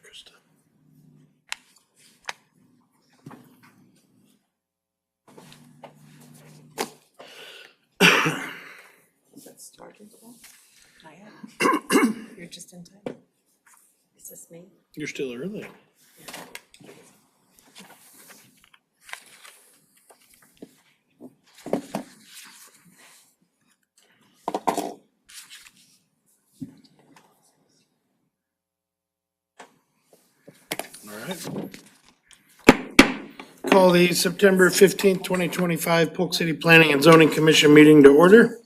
Krista. Is that started? Not yet. You're just in time. Is this me? You're still early. All right. Call the September 15th, 2025 Polk City Planning and Zoning Commission meeting to order.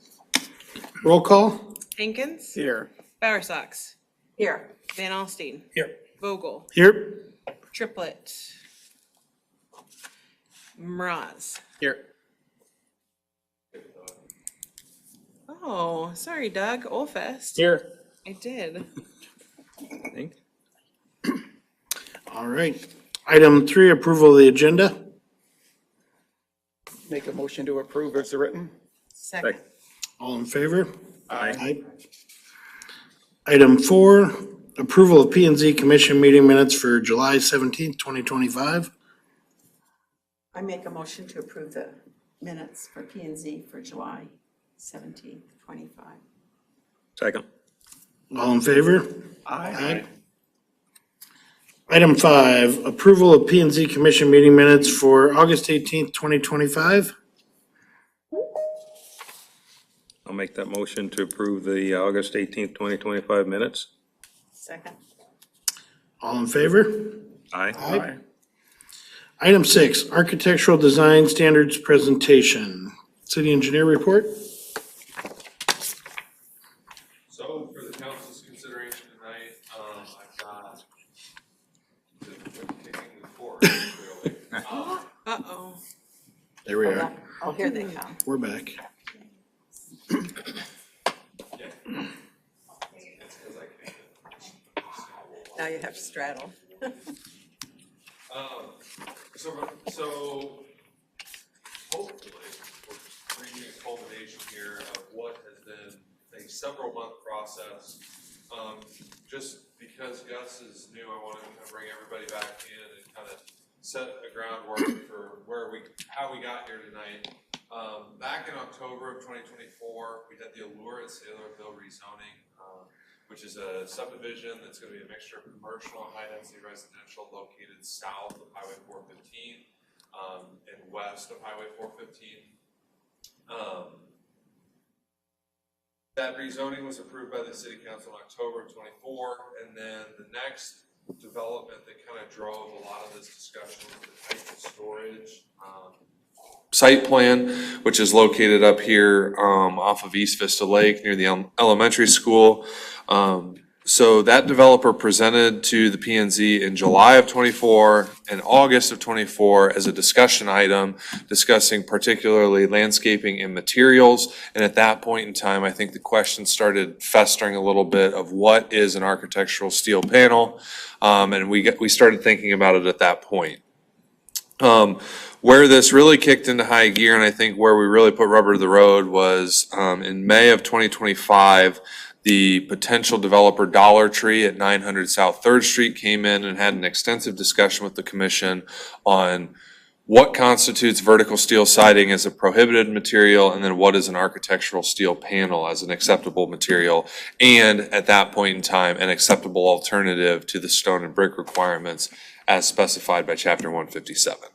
Roll call. Hankins. Here. Bowersox. Here. Van Alstine. Here. Vogel. Here. Triplett. Mraz. Here. Oh, sorry, Doug. Olfest. Here. I did. All right. Item 3, approval of the agenda. Make a motion to approve as written. Second. All in favor? Aye. Item 4, approval of P and Z Commission meeting minutes for July 17th, 2025. I make a motion to approve the minutes for P and Z for July 17th, 25. Second. All in favor? Aye. Item 5, approval of P and Z Commission meeting minutes for August 18th, 2025. I'll make that motion to approve the August 18th, 2025 minutes. Second. All in favor? Aye. Item 6, architectural design standards presentation. City engineer report. So for the council's consideration tonight, I've got kicking the court, clearly. Uh-oh. There we are. Oh, here they come. We're back. It's 'cause I can't. Now you have to straddle. So hopefully, we're reaching a culmination here of what has been a several month process. Just because Gus is new, I wanted to kind of bring everybody back in and kind of set a groundwork for how we got here tonight. Back in October of 2024, we had the Allure at Saylorville rezoning, which is a subdivision that's going to be a mixture of commercial and high-density residential located south of Highway 415 and west of Highway 415. That rezoning was approved by the City Council in October of 24, and then the next development that kind of drove a lot of this discussion was the type of storage site plan, which is located up here off of East Vista Lake near the elementary school. So that developer presented to the P&Z in July of 24 and August of 24 as a discussion item, discussing particularly landscaping and materials. And at that point in time, I think the question started festering a little bit of what is an architectural steel panel, and we started thinking about it at that point. Where this really kicked into high gear, and I think where we really put rubber to the road, was in May of 2025, the potential developer Dollar Tree at 900 South 3rd Street came in and had an extensive discussion with the commission on what constitutes vertical steel siding as a prohibited material, and then what is an architectural steel panel as an acceptable material, and at that point in time, an acceptable alternative to the stone and brick requirements as specified by Chapter 157.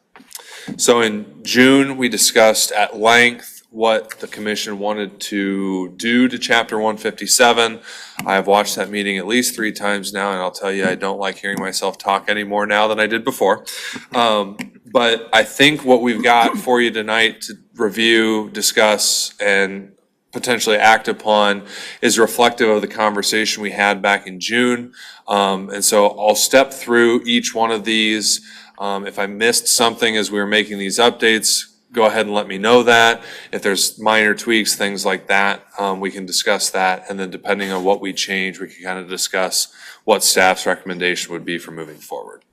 So in June, we discussed at length what the commission wanted to do to Chapter 157. I have watched that meeting at least 3 times now, and I'll tell you, I don't like hearing myself talk any more now than I did before. But I think what we've got for you tonight to review, discuss, and potentially act upon is reflective of the conversation we had back in June. And so I'll step through each one of these. If I missed something as we were making these updates, go ahead and let me know that. If there's minor tweaks, things like that, we can discuss that. And then depending on what we change, we can kind of discuss what staff's recommendation would be for moving forward.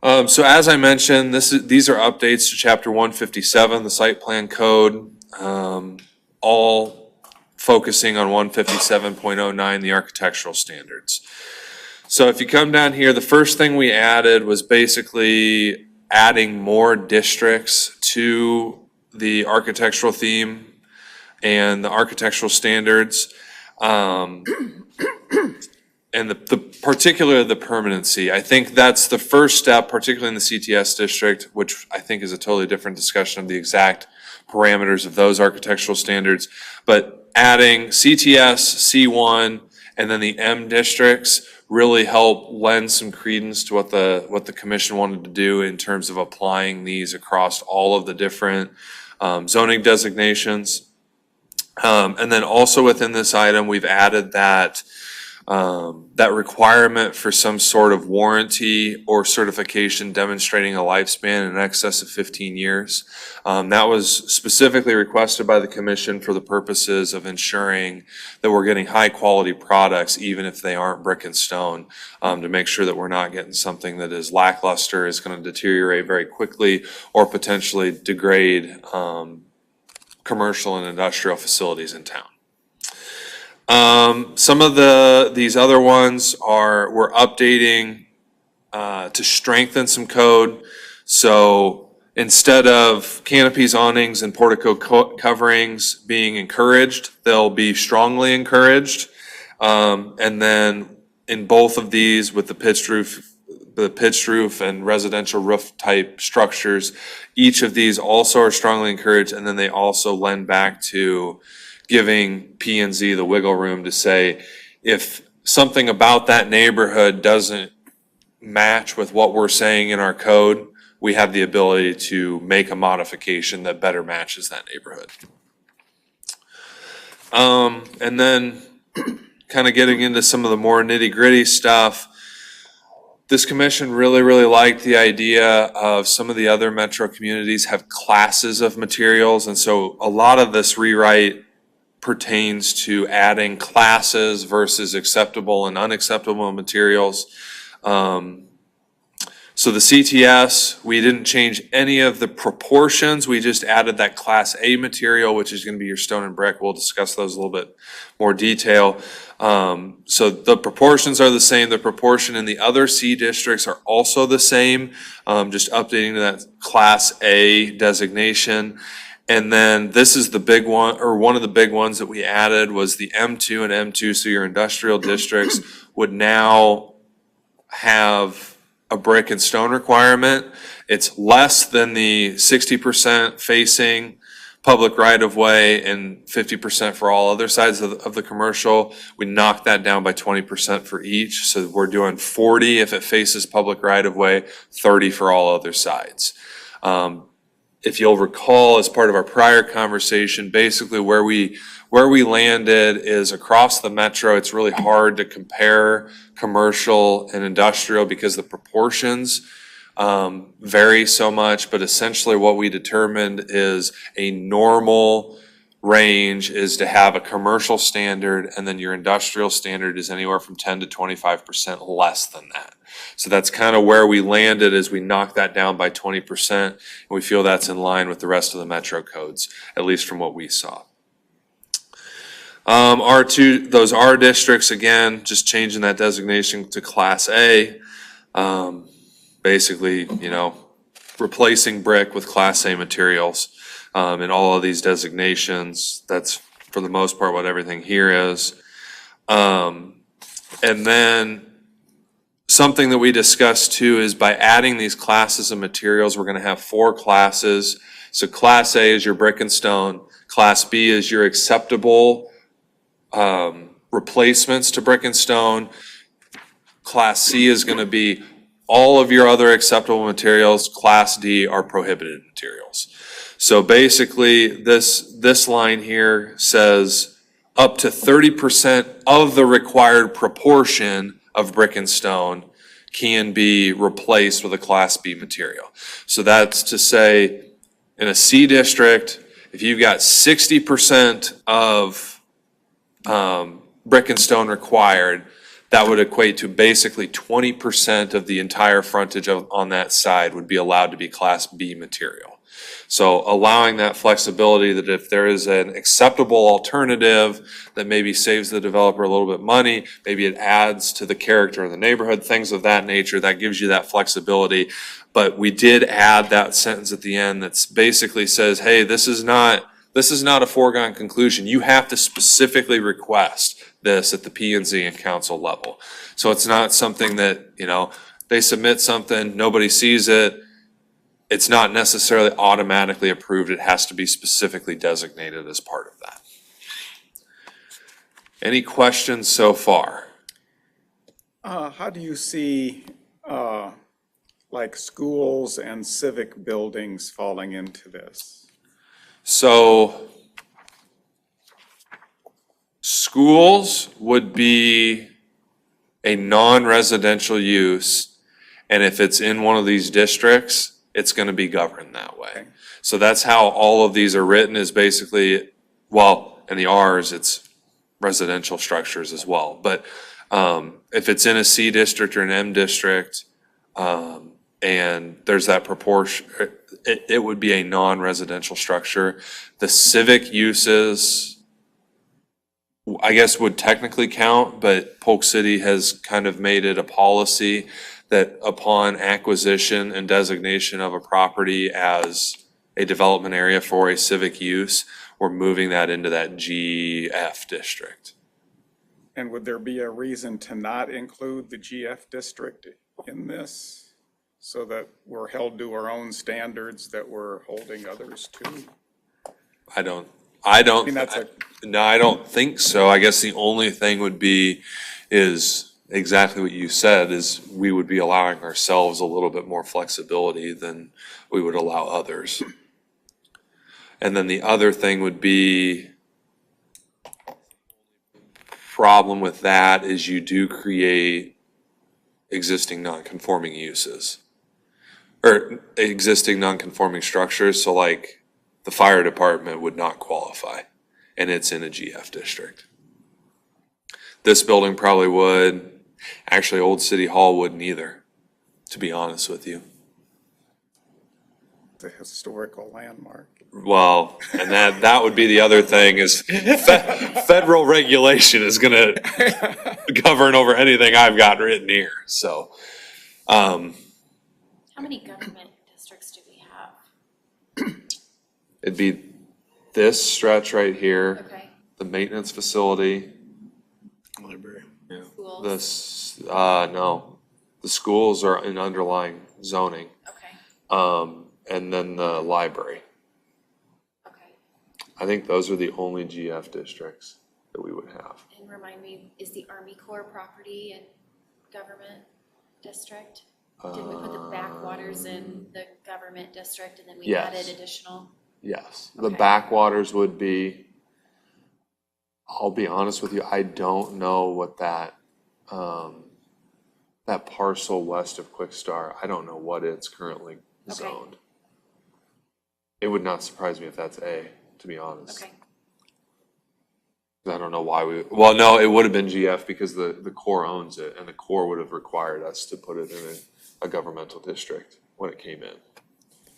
So as I mentioned, these are updates to Chapter 157, the site plan code, all focusing on 157.09, the architectural standards. So if you come down here, the first thing we added was basically adding more districts to the architectural theme and the architectural standards. And particularly the permanency. I think that's the first step, particularly in the CTS district, which I think is a totally different discussion of the exact parameters of those architectural standards. But adding CTS, C1, and then the M districts really help lend some credence to what the commission wanted to do in terms of applying these across all of the different zoning designations. And then also within this item, we've added that requirement for some sort of warranty or certification demonstrating a lifespan in excess of 15 years. That was specifically requested by the commission for the purposes of ensuring that we're getting high quality products, even if they aren't brick and stone, to make sure that we're not getting something that is lackluster, is going to deteriorate very quickly, or potentially degrade commercial and industrial facilities in town. Some of these other ones we're updating to strengthen some code. So instead of canopies, awnings, and portico coverings being encouraged, they'll be strongly encouraged. And then in both of these, with the pitched roof and residential roof type structures, each of these also are strongly encouraged, and then they also lend back to giving P and Z the wiggle room to say, if something about that neighborhood doesn't match with what we're saying in our code, we have the ability to make a modification that better matches that neighborhood. And then kind of getting into some of the more nitty gritty stuff, this commission really, really liked the idea of some of the other metro communities have classes of materials. And so a lot of this rewrite pertains to adding classes versus acceptable and unacceptable materials. So the CTS, we didn't change any of the proportions. We just added that Class A material, which is going to be your stone and brick. We'll discuss those a little bit more detail. So the proportions are the same. The proportion in the other C districts are also the same, just updating to that Class A designation. And then this is the big one, or one of the big ones that we added was the M2 and M2. So your industrial districts would now have a brick and stone requirement. It's less than the 60% facing public right of way and 50% for all other sides of the commercial. We knocked that down by 20% for each. So we're doing 40 if it faces public right of way, 30 for all other sides. If you'll recall, as part of our prior conversation, basically where we landed is across the metro. It's really hard to compare commercial and industrial because the proportions vary so much, but essentially what we determined is a normal range is to have a commercial standard, and then your industrial standard is anywhere from 10 to 25% less than that. So that's kind of where we landed, as we knocked that down by 20%, and we feel that's in line with the rest of the metro codes, at least from what we saw. R2, those R districts, again, just changing that designation to Class A. Basically, replacing brick with Class A materials in all of these designations. That's, for the most part, what everything here is. And then something that we discussed too is by adding these classes of materials, we're going to have 4 classes. So Class A is your brick and stone. Class B is your acceptable replacements to brick and stone. Class C is going to be all of your other acceptable materials. Class D are prohibited materials. So basically this line here says up to 30% of the required proportion of brick and stone can be replaced with a Class B material. So that's to say, in a C district, if you've got 60% of brick and stone required, that would equate to basically 20% of the entire frontage on that side would be allowed to be Class B material. So allowing that flexibility that if there is an acceptable alternative that maybe saves the developer a little bit money, maybe it adds to the character of the neighborhood, things of that nature, that gives you that flexibility. But we did add that sentence at the end that's basically says, hey, this is not a foregone conclusion. You have to specifically request this at the P and Z and council level. So it's not something that, they submit something, nobody sees it. It's not necessarily automatically approved. It has to be specifically designated as part of that. Any questions so far? How do you see, like schools and civic buildings falling into this? So schools would be a non-residential use, and if it's in one of these districts, it's going to be governed that way. Okay. So that's how all of these are written, is basically, well, in the Rs, it's residential structures as well. But if it's in a C district or an M district, and there's that proportion, it would be a non-residential structure. The civic uses, I guess, would technically count, but Polk City has kind of made it a policy that upon acquisition and designation of a property as a development area for a civic use, we're moving that into that GF district. And would there be a reason to not include the GF district in this? So that we're held to our own standards that we're holding others to? I don't mean, that's no, I don't think so. I guess the only thing would be is exactly what you said, is we would be allowing ourselves a little bit more flexibility than we would allow others. And then the other thing would be, problem with that is you do create existing non-conforming uses or existing non-conforming structures. So like the fire department would not qualify, and it's in a GF district. This building probably would. Actually, Old City Hall wouldn't either, to be honest with you. the historical landmark. Well, and that would be the other thing is federal regulation is gonna govern over anything I've got written here, so. How many government districts do we have? It'd be this stretch right here, Okay, the maintenance facility, Library. schools, this, no. The schools are in underlying zoning, okay, and then the library. okay. I think those are the only GF districts that we would have. And remind me, is the Army Corps property in government district? Did we put the backwaters in the government district and then we Yes. added additional? Yes, the Okay. backwaters would be, I'll be honest with you, I don't know what that, that parcel west of Quick Star, I don't know what it's currently Okay. zoned. It would not surprise me if that's A, to be honest. Okay, I don't know why well, no, it would have been GF because the Corps owns it, and the Corps would have required us to put it in a governmental district when it came in.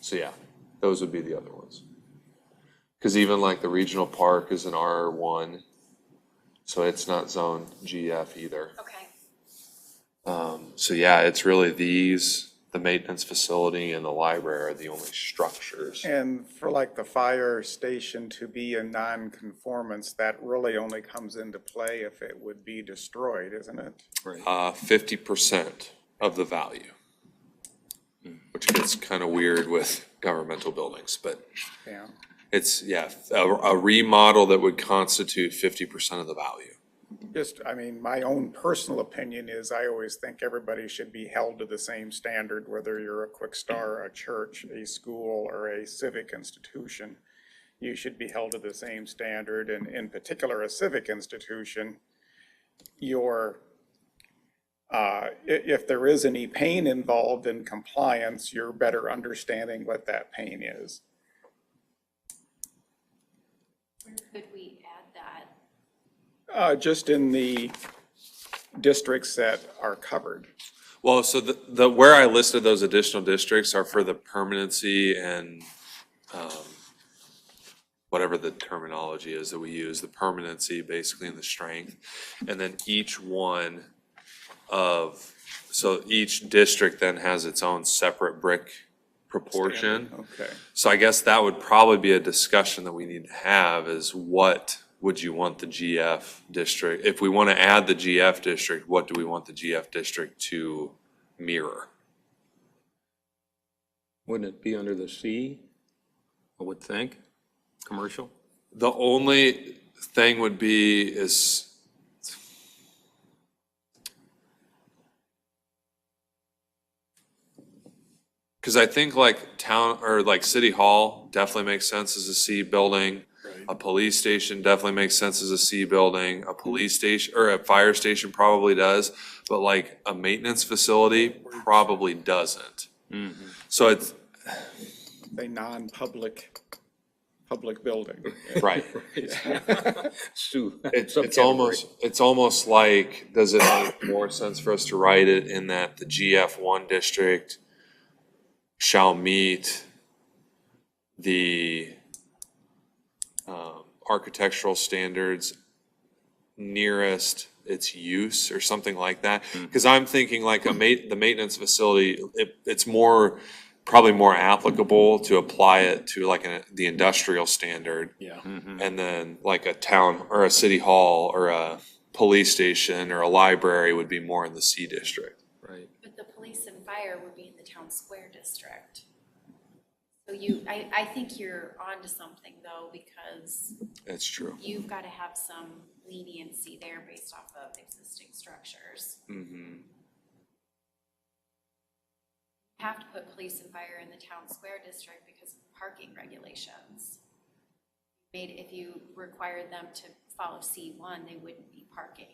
So yeah, those would be the other ones. Because even like the regional park is an R1, so it's not zoned GF either. okay, So yeah, it's really these, the maintenance facility and the library are the only structures. And for like the fire station to be a non-conformance, that really only comes into play if it would be destroyed, isn't it? 50% of the value, which gets kind of weird with governmental buildings, but Yeah. it's, yeah, a remodel that would constitute 50% of the value. Just, I mean, my own personal opinion is I always think everybody should be held to the same standard, whether you're a Quick Star, a church, a school, or a civic institution. You should be held to the same standard, and in particular, a civic institution, if there is any pain involved in compliance, you're better understanding what that pain is. where could we add that? Just in the districts that are covered. Well, so the where I listed those additional districts are for the permanency and whatever the terminology is that we use, the permanency basically and the strength. And then each district then has its own separate brick proportion. Okay. So I guess that would probably be a discussion that we need to have is what would you want the GF district, if we want to add the GF district, what do we want the GF district to mirror? Wouldn't it be under the C, I would think, commercial? The only thing would be is, because I think like town, or like City Hall definitely makes sense as a C building. A police station definitely makes sense as a C building. A police station, or a fire station probably does, but like a maintenance facility probably doesn't. So it's, A non-public, public building. right. Sue. It's almost like, does it make more sense for us to write it in that the GF1 district shall meet the architectural standards nearest its use or something like that? Because I'm thinking like the maintenance facility, it's probably more applicable to apply it to like the industrial standard. Yeah. And then like a town or a city hall or a police station or a library would be more in the C district. Right. But the police and fire would be in the town square district. So I think you're onto something though, because That's true. you've got to have some leniency there based off of existing structures. Have to put police and fire in the town square district because of parking regulations. If you required them to follow C1, they wouldn't be parking.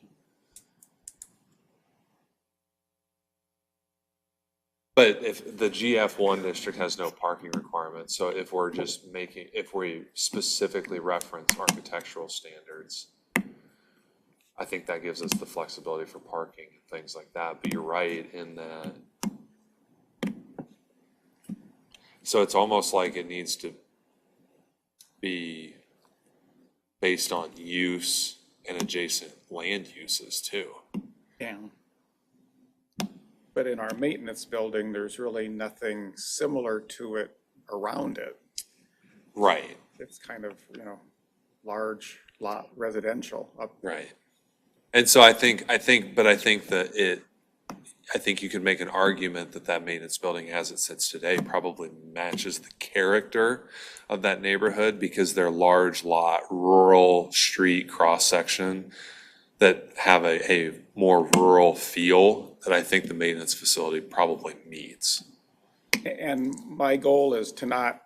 But if the GF1 district has no parking requirements, so if we're just if we specifically reference architectural standards, I think that gives us the flexibility for parking and things like that. But you're right in that. So it's almost like it needs to be based on use and adjacent land uses too. Yeah. But in our maintenance building, there's really nothing similar to it around it. Right, It's kind of, large lot residential up. right. And so I think you could make an argument that maintenance building as it sits today probably matches the character of that neighborhood because they're large lot, rural street cross-section that have a more rural feel that I think the maintenance facility probably meets. And my goal is to not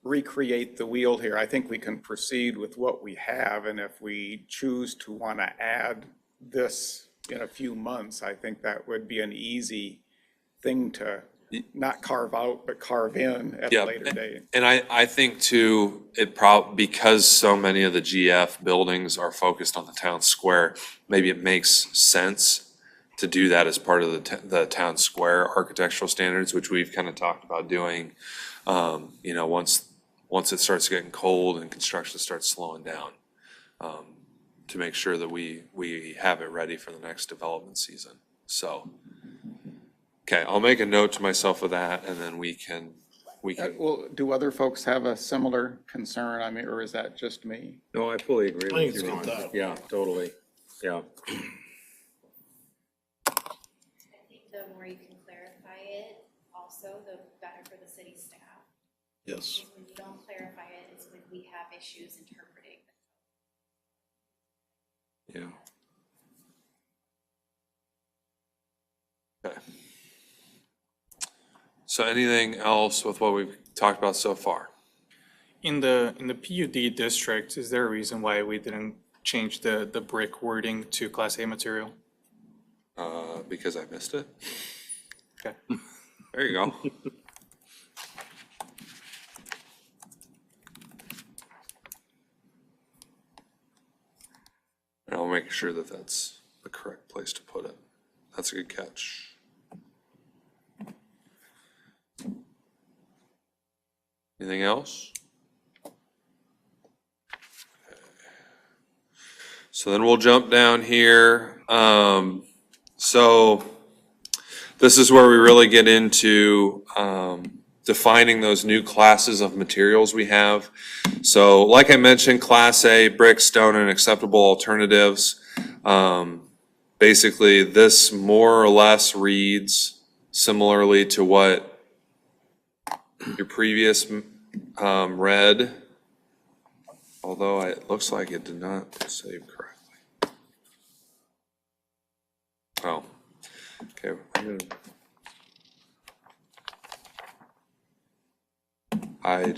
recreate the wheel here. I think we can proceed with what we have, and if we choose to want to add this in a few months, I think that would be an easy thing to not carve out, but carve in at a later date. And I think too, because so many of the GF buildings are focused on the town square, maybe it makes sense to do that as part of the town square architectural standards, which we've kind of talked about doing, once it starts getting cold and construction starts slowing down, to make sure that we have it ready for the next development season. So, okay, I'll make a note to myself of that, and then we can. Well, do other folks have a similar concern? I mean, or is that just me? No, I fully agree I think with it's you. good thought. Yeah, totally. Yeah. I think the more you can clarify it, also, the better for the city staff. Yes. When you don't clarify it, it's when we have issues interpreting. Yeah. Okay. So anything else with what we've talked about so far? In the PUD district, is there a reason why we didn't change the brick wording to Class A material? Because I missed it. Okay. There you go. And I'll make sure that that's the correct place to put it. That's a good catch. Anything else? So then we'll jump down here. So this is where we really get into defining those new classes of materials we have. So like I mentioned, Class A, brick, stone, and acceptable alternatives. Basically, this more or less reads similarly to what your previous read, although it looks like it did not save correctly. Oh, okay. I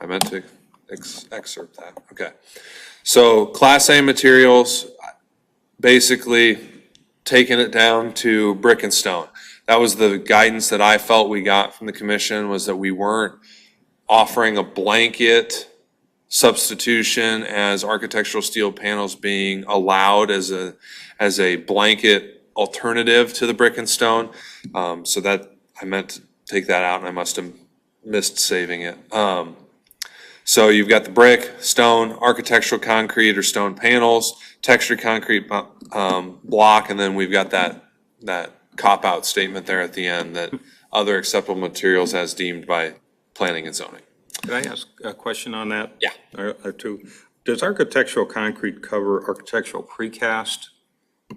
meant to excerpt that. Okay. So Class A materials, basically taking it down to brick and stone. That was the guidance that I felt we got from the commission, was that we weren't offering a blanket substitution as architectural steel panels being allowed as a blanket alternative to the brick and stone. So that, I meant to take that out and I must have missed saving it. So you've got the brick, stone, architectural concrete or stone panels, textured concrete block, and then we've got that cop-out statement there at the end that other acceptable materials as deemed by planning and zoning. Can I ask a question on that? Yeah. Or two. Does architectural concrete cover architectural precast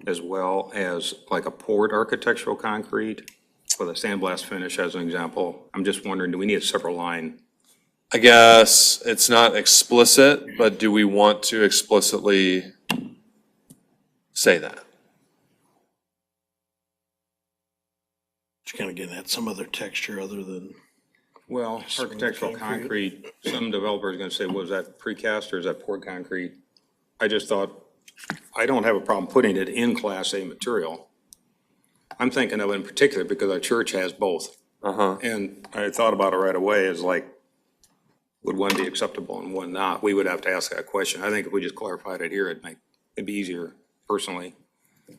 as well as like a poured architectural concrete with a sandblast finish as an example? I'm just wondering, do we need a separate line? I guess it's not explicit, but do we want to explicitly say that? Just kind of getting at some other texture other than, Well, architectural concrete, some developer is gonna say, was that precast or is that poured concrete? I just thought, I don't have a problem putting it in Class A material. I'm thinking of it in particular because our church has both. Uh-huh. And I thought about it right away, is like, would one be acceptable and one not? We would have to ask that question. I think if we just clarified it here, it'd be easier personally. I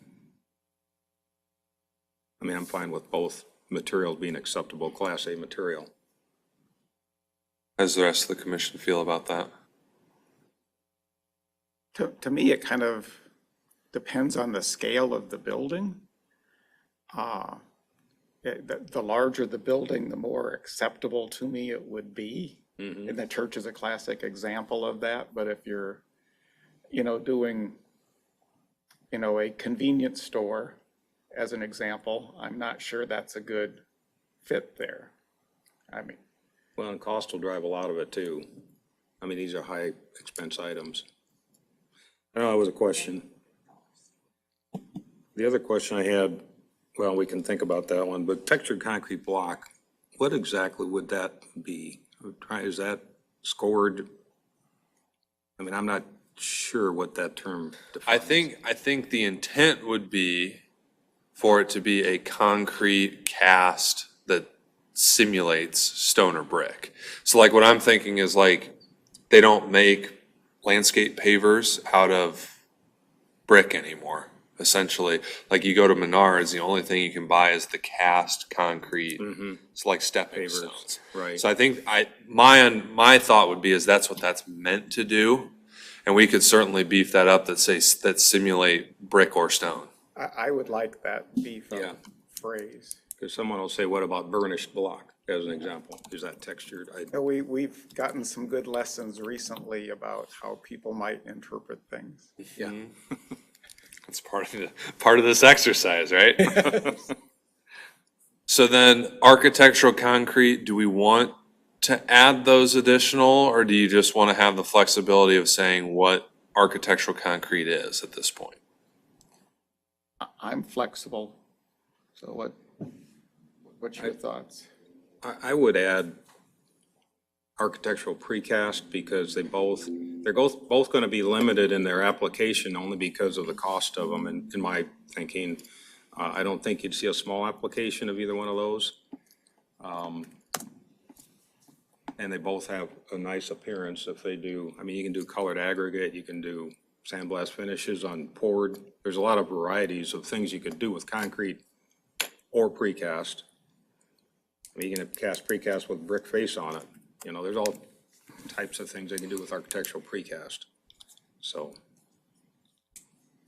mean, I'm fine with both materials being acceptable Class A material. How does the rest of the commission feel about that? To me, it kind of depends on the scale of the building. The larger the building, the more acceptable to me it would be. And the church is a classic example of that. But if you're, doing, a convenience store as an example, I'm not sure that's a good fit there. I mean, Well, and cost will drive a lot of it too. I mean, these are high expense items. I know that was a question. The other question I had, well, we can think about that one, but textured concrete block, what exactly would that be? Is that scored? I mean, I'm not sure what that term defines. I think the intent would be for it to be a concrete cast that simulates stone or brick. So like what I'm thinking is like, they don't make landscape pavers out of brick anymore. Essentially, like you go to Menards, the only thing you can buy is the cast concrete. It's like stepping Pavers, stones. right. So I think my thought would be is that's what that's meant to do. And we could certainly beef that up that simulate brick or stone. I would like that beef Yeah. up phrase. Because someone will say, what about burnished block, as an example? Is that textured? We've gotten some good lessons recently about how people might interpret things. Yeah. It's part of this exercise, right? So then architectural concrete, do we want to add those additional, or do you just want to have the flexibility of saying what architectural concrete is at this point? I'm flexible. So what's your thoughts? I would add architectural precast because they're both going to be limited in their application only because of the cost of them, in my thinking. I don't think you'd see a small application of either one of those. And they both have a nice appearance if they do. I mean, you can do colored aggregate, you can do sandblast finishes on poured. There's a lot of varieties of things you could do with concrete or precast. I mean, you can cast precast with brick face on it. there's all types of things they can do with architectural precast. So,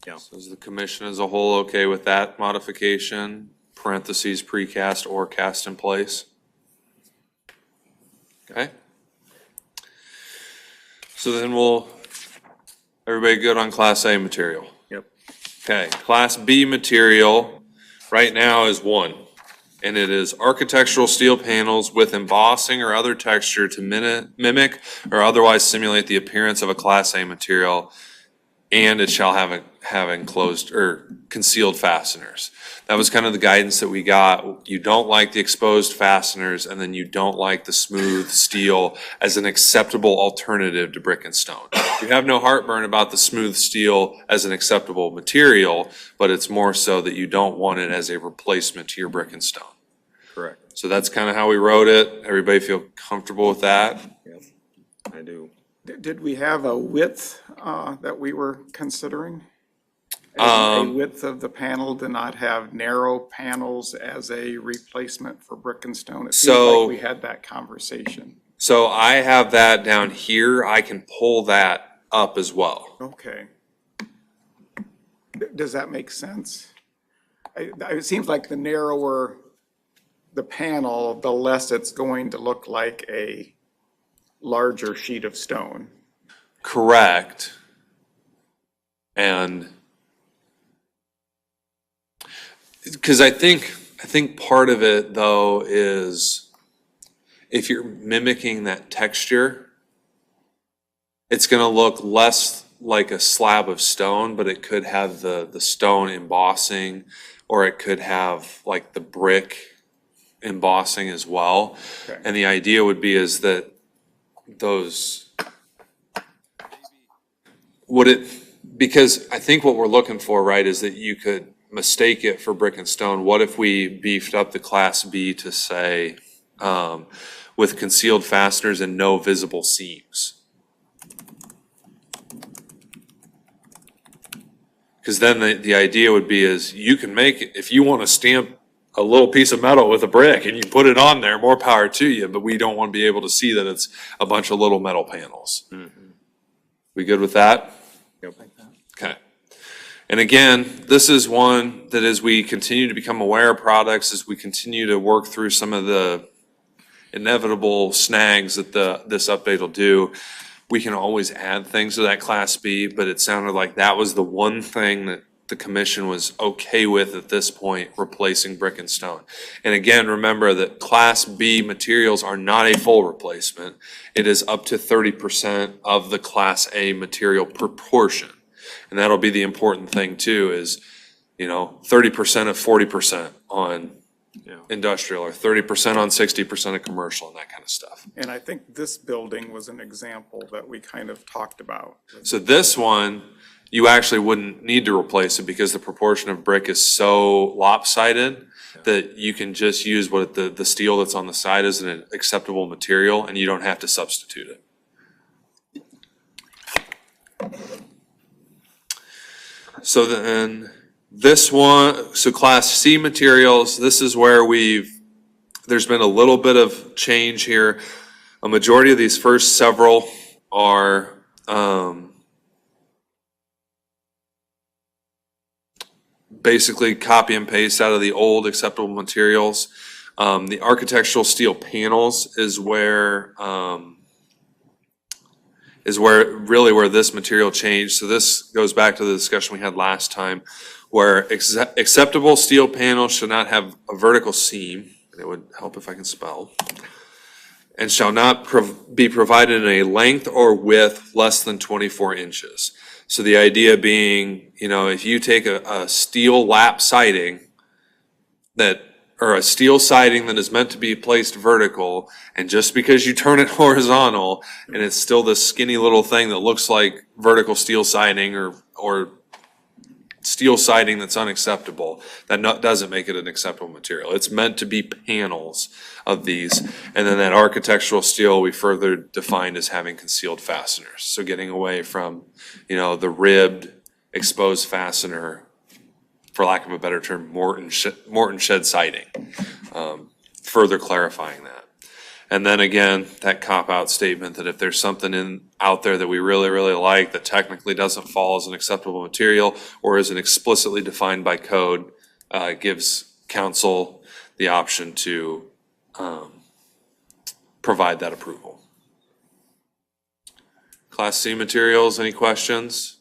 yeah. So is the commission as a whole okay with that modification, parentheses, precast or cast in place? Okay. So then everybody good on Class A material? Yep. Okay, Class B material right now is 1, and it is architectural steel panels with embossing or other texture to mimic or otherwise simulate the appearance of a Class A material, and it shall have enclosed or concealed fasteners. That was kind of the guidance that we got. You don't like the exposed fasteners, and then you don't like the smooth steel as an acceptable alternative to brick and stone. You have no heartburn about the smooth steel as an acceptable material, but it's more so that you don't want it as a replacement to your brick and stone. Correct. So that's kind of how we wrote it. Everybody feel comfortable with that? Yep. I do. Did we have a width that we were considering? A width of the panel to not have narrow panels as a replacement for brick and stone? It seems So- like we had that conversation. So I have that down here. I can pull that up as well. Okay. Does that make sense? It seems like the narrower the panel, the less it's going to look like a larger sheet of stone. Correct. And because I think part of it though is if you're mimicking that texture, it's gonna look less like a slab of stone, but it could have the stone embossing, or it could have like the brick embossing as well. Okay. And the idea would be is that because I think what we're looking for, right, is that you could mistake it for brick and stone. What if we beefed up the Class B to say, with concealed fasteners and no visible seams? Because then the idea would be is you can make it, if you want to stamp a little piece of metal with a brick and you put it on there, more power to you, but we don't want to be able to see that it's a bunch of little metal panels. We good with that? Yep. Okay. And again, this is one that as we continue to become aware of products, as we continue to work through some of the inevitable snags that this update will do, we can always add things to that Class B, but it sounded like that was the one thing that the commission was okay with at this point, replacing brick and stone. And again, remember that Class B materials are not a full replacement. It is up to 30% of the Class A material proportion. And that'll be the important thing too, is, 30% of 40% on industrial, or 30% on 60% of commercial, and that kind of stuff. And I think this building was an example that we kind of talked about. So this one, you actually wouldn't need to replace it because the proportion of brick is so lopsided that you can just use the steel that's on the side as an acceptable material, and you don't have to substitute it. So then this one, so Class C materials, this is where there's been a little bit of change here. A majority of these first several are, basically copy and paste out of the old acceptable materials. The architectural steel panels is where this material changed. So this goes back to the discussion we had last time, where acceptable steel panels should not have a vertical seam, and it would help if I can spell, and shall not be provided in a length or width less than 24 inches. So the idea being, if you take a steel lap siding or a steel siding that is meant to be placed vertical, and just because you turn it horizontal and it's still this skinny little thing that looks like vertical steel siding or steel siding that's unacceptable, that doesn't make it an acceptable material. It's meant to be panels of these. And then that architectural steel we further defined as having concealed fasteners. So getting away from, the ribbed exposed fastener, for lack of a better term, Morton shed siding. Further clarifying that. And then again, that cop-out statement that if there's something out there that we really, really like that technically doesn't fall as an acceptable material or isn't explicitly defined by code, it gives council the option to provide that approval. Class C materials, any questions?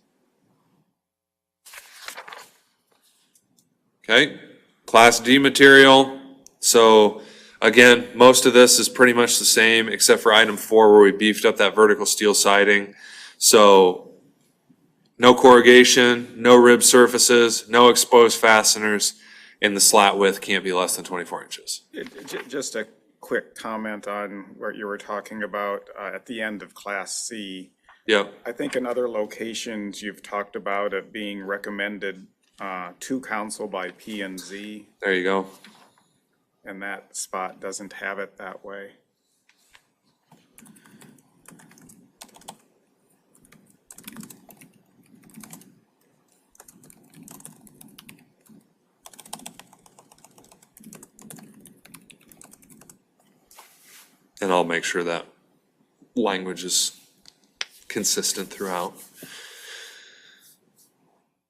Okay, Class D material. So again, most of this is pretty much the same except for item 4 where we beefed up that vertical steel siding. So no corrugation, no rib surfaces, no exposed fasteners, and the slat width can't be less than 24 inches. Just a quick comment on what you were talking about at the end of Class C. Yep, I think in other locations, you've talked about it being recommended to council by P and Z, there you go. and that spot doesn't have it that way. And I'll make sure that language is consistent throughout.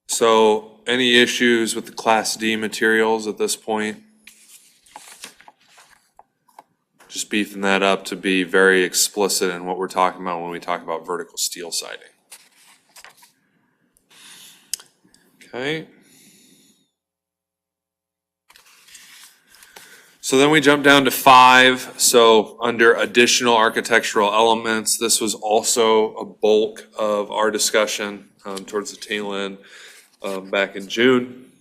So any issues with the Class D materials at this point? Just beefing that up to be very explicit in what we're talking about when we talk about vertical steel siding. Okay. So then we jump down to 5. So under additional architectural elements, this was also a bulk of our discussion towards the tail end back in June.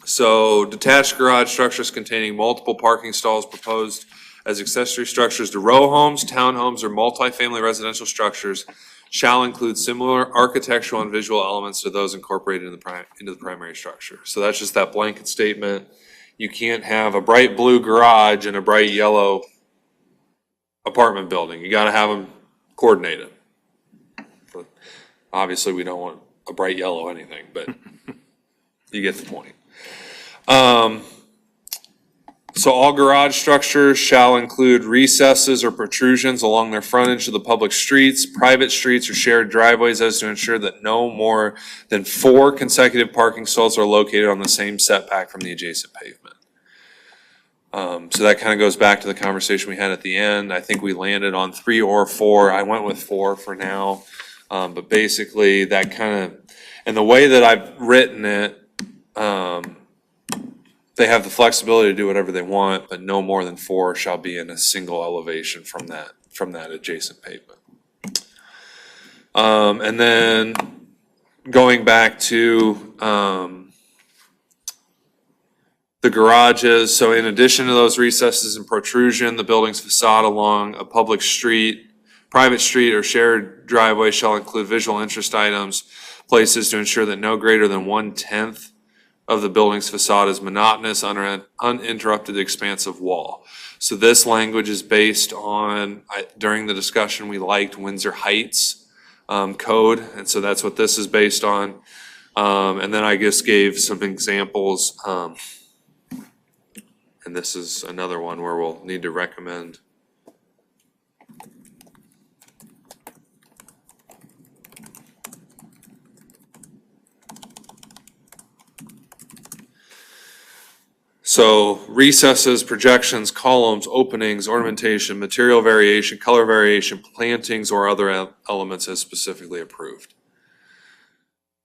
So detached garage structures containing multiple parking stalls proposed as accessory structures to row homes, townhomes, or multifamily residential structures shall include similar architectural and visual elements to those incorporated into the primary structure. So that's just that blanket statement. You can't have a bright blue garage and a bright yellow apartment building. You gotta have them coordinated. But obviously, we don't want a bright yellow anything, but you get the point. So all garage structures shall include recesses or protrusions along their frontage of the public streets, private streets, or shared driveways as to ensure that no more than 4 consecutive parking stalls are located on the same setback from the adjacent pavement. So that kind of goes back to the conversation we had at the end. I think we landed on 3 or 4. I went with 4 for now. But basically that kind of, and the way that I've written it, they have the flexibility to do whatever they want, but no more than 4 shall be in a single elevation from that adjacent pavement. And then going back to the garages, so in addition to those recesses and protrusion, the building's facade along a public street, private street, or shared driveway shall include visual interest items, places to ensure that no greater than 1/10 of the building's facade is monotonous, uninterrupted expansive wall. So this language is based on, during the discussion, we liked Windsor Heights code, and so that's what this is based on. And then I just gave some examples, and this is another one where we'll need to recommend. So recesses, projections, columns, openings, ornamentation, material variation, color variation, plantings, or other elements as specifically approved.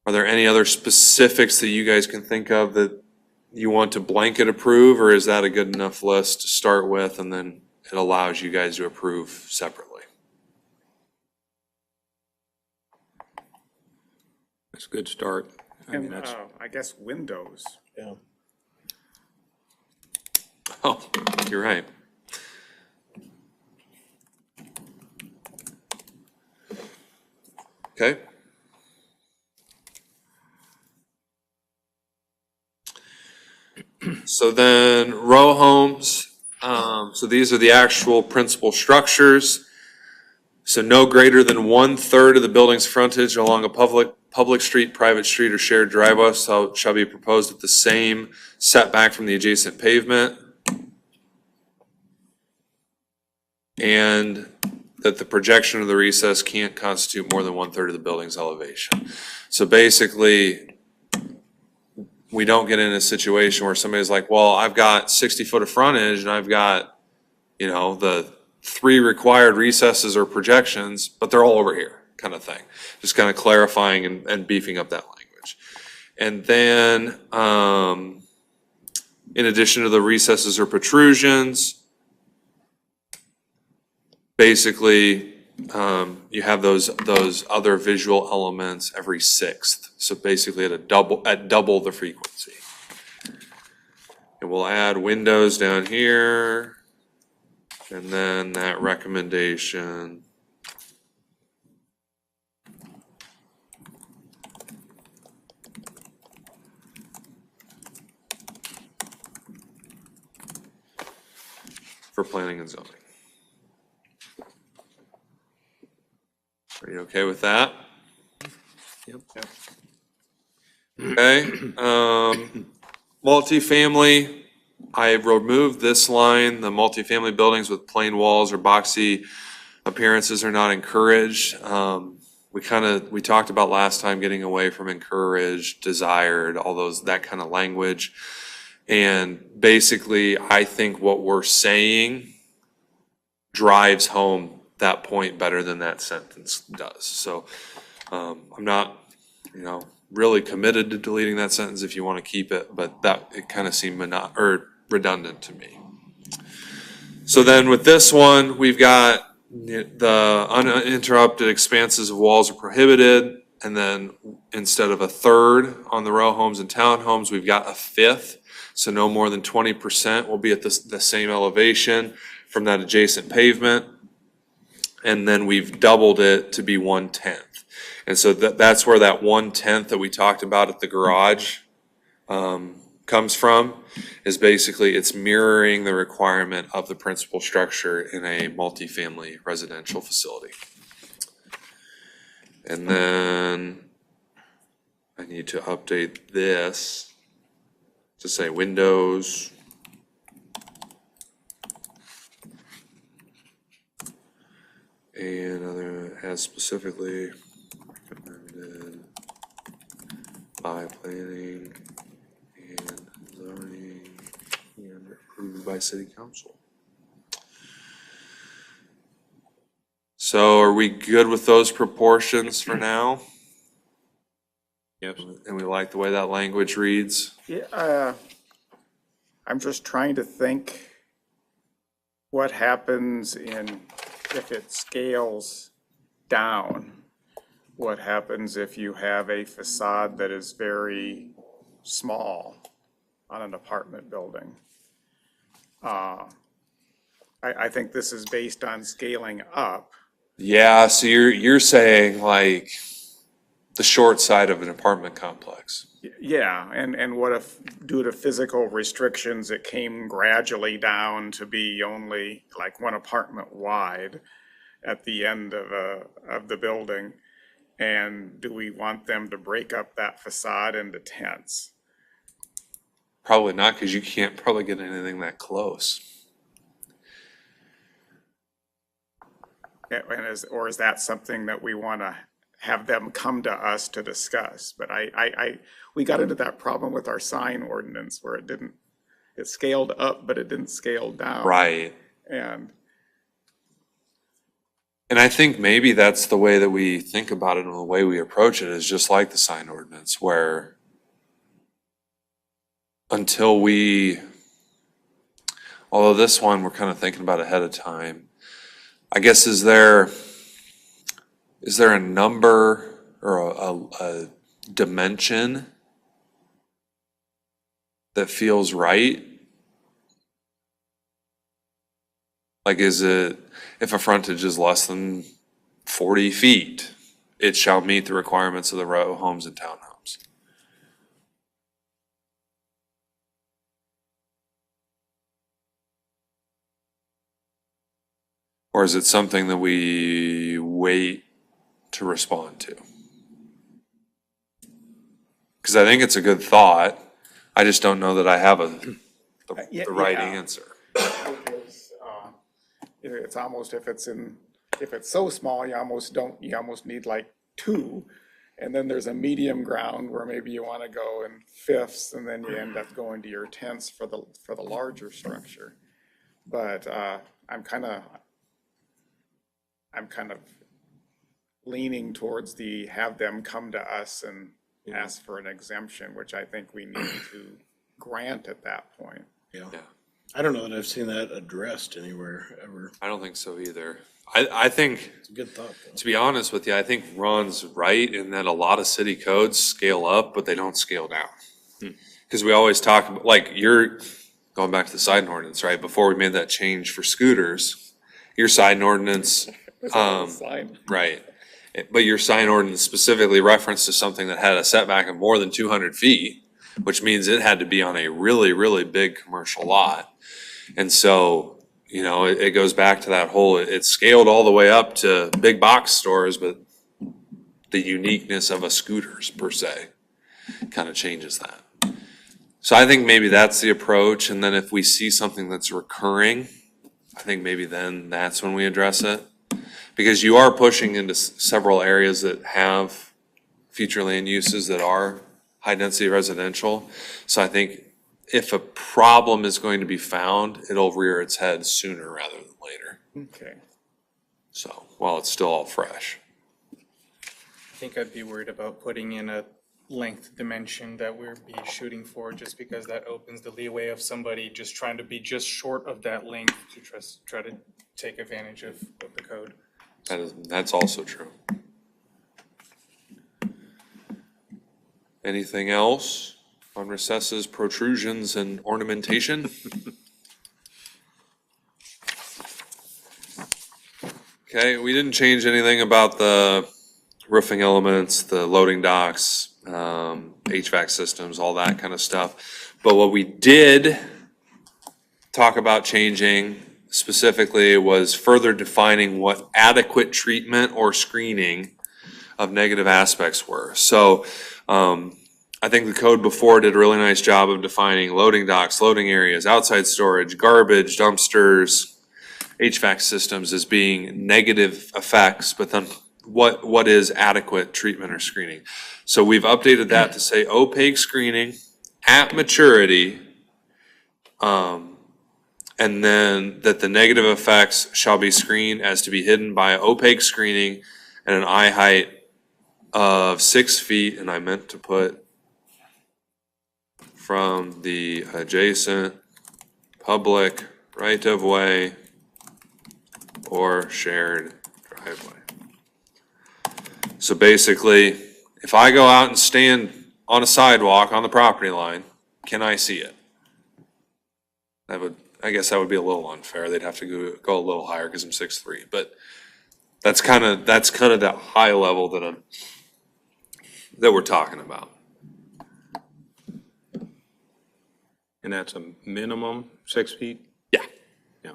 Are there any other specifics that you guys can think of that you want to blanket approve, or is that a good enough list to start with and then it allows you guys to approve separately? That's a good start. I mean, And that's, I guess windows. Yeah. Oh, you're right. Okay. So then row homes, so these are the actual principal structures. So no greater than 1/3 of the building's frontage along a public street, private street, or shared driveway shall be proposed at the same setback from the adjacent pavement. and that the projection of the recess can't constitute more than 1/3 of the building's elevation. So basically, we don't get in a situation where somebody's like, well, I've got 60 foot of frontage and I've got, the 3 required recesses or projections, but they're all over here, kind of thing. Just kind of clarifying and beefing up that language. And then, in addition to the recesses or protrusions, basically, you have those other visual elements every 6th. So basically at double the frequency. And we'll add windows down here. And then that recommendation. For planning and zoning. Are you okay with that? Yep. Okay, multifamily, I removed this line, the multifamily buildings with plain walls or boxy appearances are not encouraged. We talked about last time getting away from encouraged, desired, all those, that kind of language. And basically, I think what we're saying drives home that point better than that sentence does. So, I'm not, really committed to deleting that sentence if you want to keep it, but it kind of seemed redundant to me. So then with this one, we've got the uninterrupted expanses of walls are prohibited, and then instead of 1/3 on the row homes and townhomes, we've got 1/5. So no more than 20% will be at the same elevation from that adjacent pavement. And then we've doubled it to be 1/10. And so that's where that 1/10 that we talked about at the garage comes from, is basically it's mirroring the requirement of the principal structure in a multifamily residential facility. And then I need to update this to say windows. And other, as specifically recommended by planning and zoning and approved by city council. So are we good with those proportions for now? Yes. And we like the way that language reads? Yeah, I'm just trying to think what happens if it scales down. What happens if you have a facade that is very small on an apartment building? I think this is based on scaling up. Yeah, so you're saying like the short side of an apartment complex. Yeah, and what if, due to physical restrictions, it came gradually down to be only like one apartment wide at the end of the building? And do we want them to break up that facade into tents? Probably not, because you can't probably get anything that close. Or is that something that we want to have them come to us to discuss? But we got into that problem with our sign ordinance where it scaled up, but it didn't scale down. Right. And I think maybe that's the way that we think about it and the way we approach it is just like the sign ordinance, where although this one we're kind of thinking about ahead of time, I guess is there a number or a dimension that feels right? Like, is it, if a frontage is less than 40 feet, it shall meet the requirements of the row homes and townhomes? Or is it something that we wait to respond to? Because I think it's a good thought. I just don't know that I have the right Yeah. answer. Because, It's almost, if it's so small, you almost need like two. And then there's a medium ground where maybe you want to go in fifths, and then you end up going to your tenths for the larger structure. But I'm kind of leaning towards the have them come to us and ask for an exemption, which I think we need to grant at that point. Yeah. Yeah. I don't know that I've seen that addressed anywhere ever. I don't think so either. I think, It's a good thought, though. to be honest with you, I think Ron's right in that a lot of city codes scale up, but they don't scale down. Because we always talk about, like, you're going back to the sign ordinance, right? Before we made that change for scooters, your sign ordinance, Sign. right. But your sign ordinance specifically referenced to something that had a setback of more than 200 feet, which means it had to be on a really, really big commercial lot. And so, you know, it goes back to that whole, it's scaled all the way up to big box stores, but the uniqueness of a scooters per se kind of changes that. So I think maybe that's the approach. And then if we see something that's recurring, I think maybe then that's when we address it. Because you are pushing into several areas that have future land uses that are high density residential. So I think if a problem is going to be found, it'll rear its head sooner rather than later. Okay. So while it's still all fresh. I think I'd be worried about putting in a length dimension that we're be shooting for, just because that opens the leeway of somebody just trying to be just short of that length to try to take advantage of the code. That's also true. Anything else on recesses, protrusions, and ornamentation? Okay, we didn't change anything about the roofing elements, the loading docks, HVAC systems, all that kind of stuff. But what we did talk about changing specifically was further defining what adequate treatment or screening of negative aspects were. So I think the code before did a really nice job of defining loading docks, loading areas, outside storage, garbage, dumpsters, HVAC systems as being negative effects, but then what is adequate treatment or screening? So we've updated that to say opaque screening at maturity, and then that the negative effects shall be screened as to be hidden by opaque screening at an eye height of 6 feet, and I meant to put from the adjacent public right-of-way or shared driveway. So basically, if I go out and stand on a sidewalk on the property line, can I see it? I guess that would be a little unfair. They'd have to go a little higher because I'm 6'3", but that's kind of that high level that we're talking about. And that's a minimum 6 feet? Yeah. Yeah.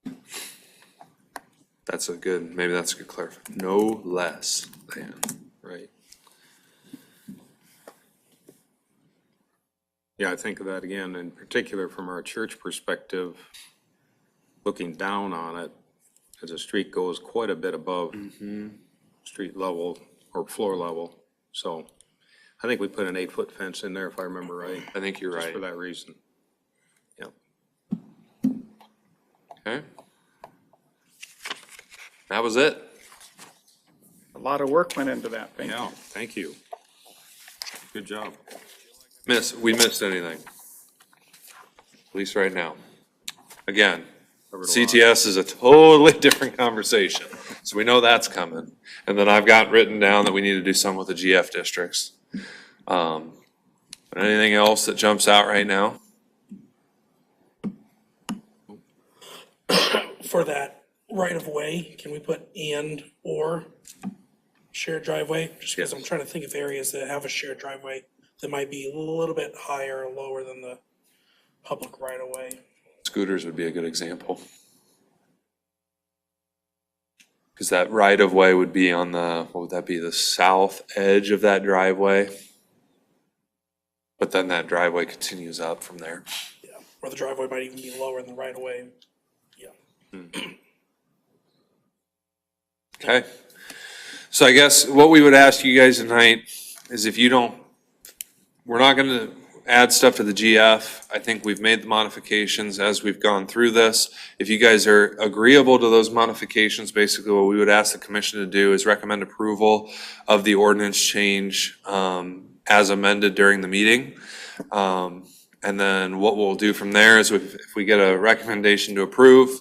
Maybe that's a good clarification. No less than. Right. Yeah, I think of that again, in particular from our church perspective, looking down on it, as the street goes quite a bit above street level or floor level. So I think we put an 8-foot fence in there, if I remember right. I think you're Just right. for that reason. Yep. Okay. That was it. A lot of work went into that, thank Yeah, you. thank you. Good job. We missed anything? At least right now. Again, Covered a lot. CTS is a totally different conversation, so we know that's coming. And then I've got written down that we need to do something with the GF districts. Anything else that jumps out right now? For that right of way, can we put and or shared driveway? Just because I'm Yes. trying to think of areas that have a shared driveway that might be a little bit higher or lower than the public right of way. Scooters would be a good example. Because that right of way would be on what would that be, the south edge of that driveway? But then that driveway continues up from there. or the driveway might even be lower than the right of way. Yeah. Okay. So I guess what we would ask you guys tonight is if you don't, we're not gonna add stuff to the GF. I think we've made the modifications as we've gone through this. If you guys are agreeable to those modifications, basically what we would ask the commission to do is recommend approval of the ordinance change as amended during the meeting. And then what we'll do from there is if we get a recommendation to approve,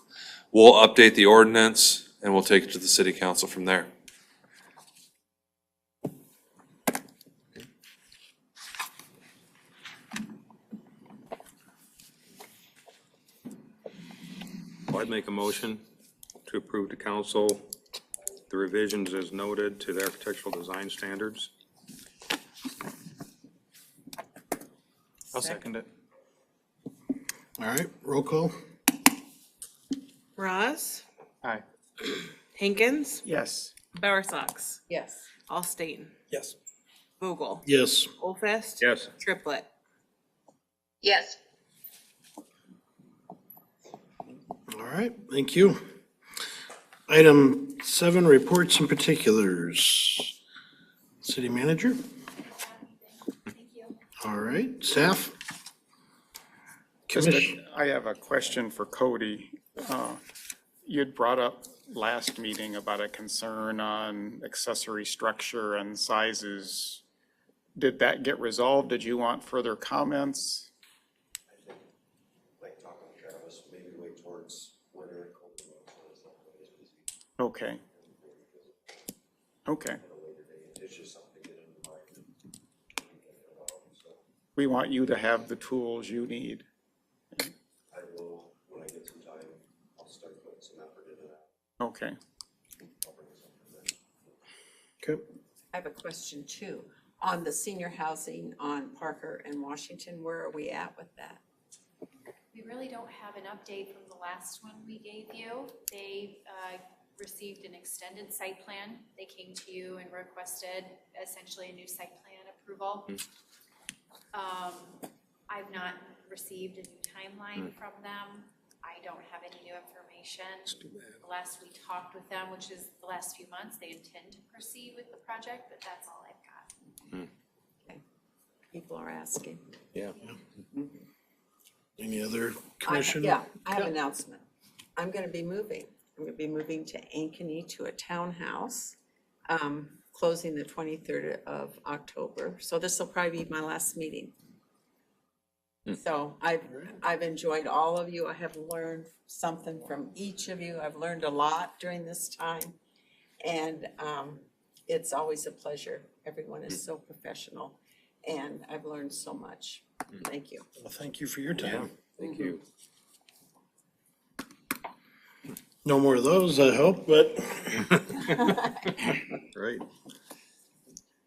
we'll update the ordinance and we'll take it to the city council from there. I'd make a motion to approve to council the revisions as noted to the architectural design standards. I'll second it. All right, roll call. Ross, Aye. Hankins, Yes. Bowersox, Yes. Alstain, Yes. Vogel, Yes. Olfest. Yes. Triplett. Yes. All right, thank you. Item 7, reports and particulars. City manager? Thank you. All right, staff? Commission, I have a question for Cody. You'd brought up last meeting about a concern on accessory structure and sizes. Did that get resolved? Did you want further comments? Like talking to Travis, maybe wait towards winter. Okay. Okay. It's just something to get in the mind. We want you to have the tools you need. I will, when I get some time, I'll start putting some effort into that. Okay. I'll bring something then. okay, I have a question too. On the senior housing on Parker and Washington, where are we at with that? We really don't have an update from the last one we gave you. They received an extended site plan. They came to you and requested essentially a new site plan approval. I've not received a new timeline from them. I don't have any new information. The last we talked with them, which is the last few months, they intend to proceed with the project, but that's all I've got. People are asking. Yeah. any other commission? Yeah, I have an announcement. I'm gonna be moving. I'm gonna be moving to Ankeny to a townhouse, closing the 23rd of October. So this will probably be my last meeting. So I've enjoyed all of you. I have learned something from each of you. I've learned a lot during this time. And it's always a pleasure. Everyone is so professional and I've learned so much. Thank you. Well, thank you for your time. Thank you. No more of those, I hope, but Right.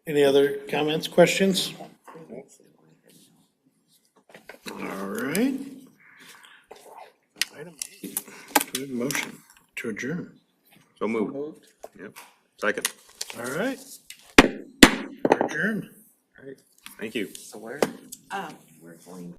any other comments, questions? All right. Item 8, do we have a motion to adjourn? So moved. Yep. Second. All right. We're adjourned. All right. Thank you. We're going